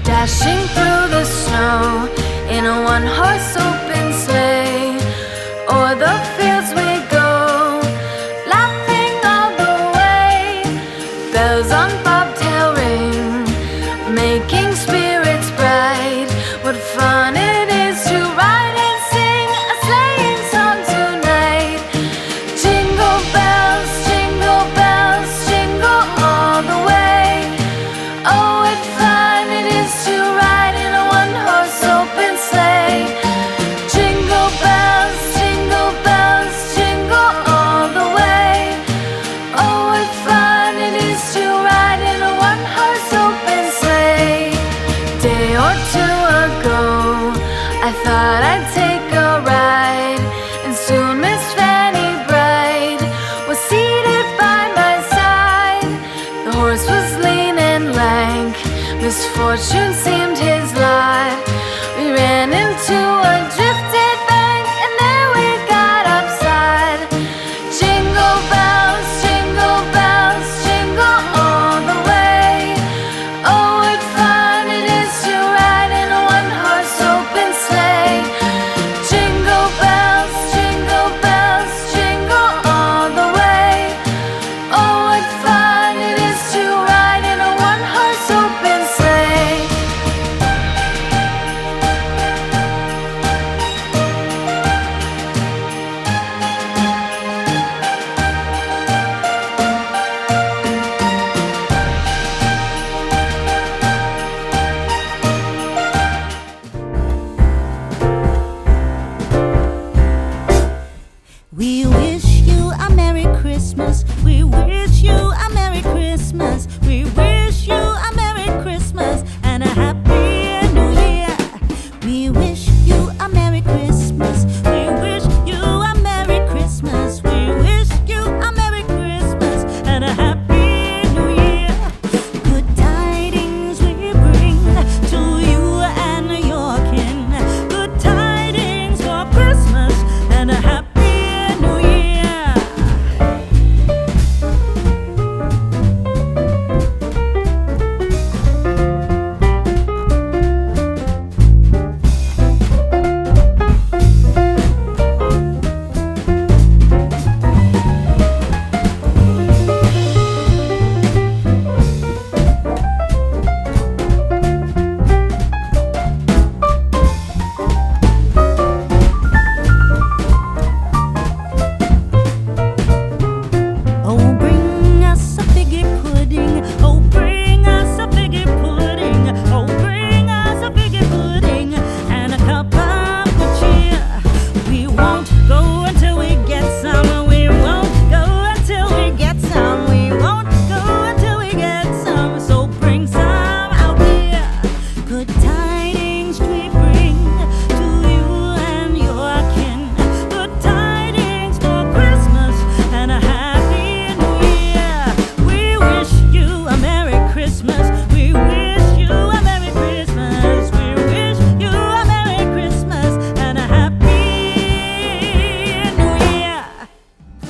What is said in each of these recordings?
dashing through the snow in a one-horse open sleigh. O'er the fields we go, laughing all the way. Bells on bobtail ring, making spirits bright. What fun it is to ride and sing a sleighing song tonight. Jingle bells, jingle all the way. Oh, what fun it is to ride in a one-horse open sleigh. Jingle bells, jingle all the way. Oh, what fun it is to ride in a one-horse open sleigh. Day or two ago, I thought I'd take a ride, and soon Miss Fanny Bright was seated by my side. The horse was lean and lank, misfortune seemed his lot. We ran into a drifted bank, and there we got upside. Jingle bells, jingle all the way. Oh, what fun it is to ride in a one-horse open sleigh. Jingle bells, jingle all the way. Oh, what fun it is to ride in a one-horse open sleigh. We wish you a Merry Christmas. We wish you a Merry Christmas. We wish you a Merry Christmas and a Happy New Year. We wish you a Merry Christmas. We wish you a Merry Christmas. We wish you a Merry Christmas and a Happy New Year. Good tidings we bring to you and your kin. Good tidings for Christmas and a Happy New Year. Oh, bring us a figgy pudding. Oh, bring us a figgy pudding. Oh, bring us a figgy pudding and a cup of good cheer. We won't go until we get some. We won't go until we get some. We won't go until we get some. So bring some out here. Good tidings we bring to you and your kin. Good tidings for Christmas and a Happy New Year. We wish you a Merry Christmas. We wish you a Merry Christmas. We wish you a Merry Christmas and a Happy New Year.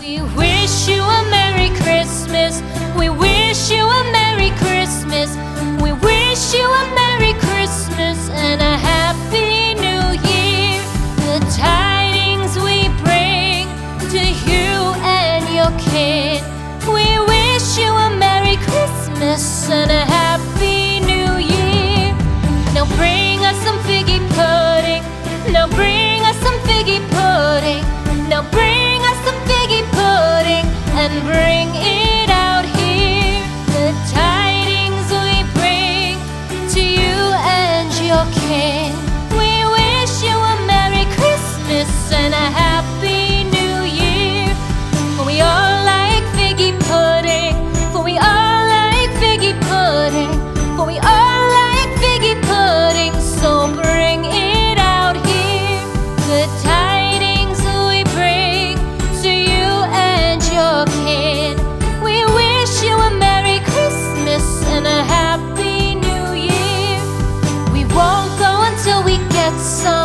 We wish you a Merry Christmas. We wish you a Merry Christmas. We wish you a Merry Christmas and a Happy New Year. The tidings we bring to you and your kin. We wish you a Merry Christmas and a Happy New Year. Now bring us some figgy pudding. Now bring us some figgy pudding. Now bring us some figgy pudding and bring it out here. The tidings we bring to you and your kin. We wish you a Merry Christmas and a Happy New Year. For we all like figgy pudding. For we all like figgy pudding. For we all like figgy pudding. So bring it out here. The tidings we bring to you and your kin. We wish you a Merry Christmas and a Happy New Year. We won't go until we get some.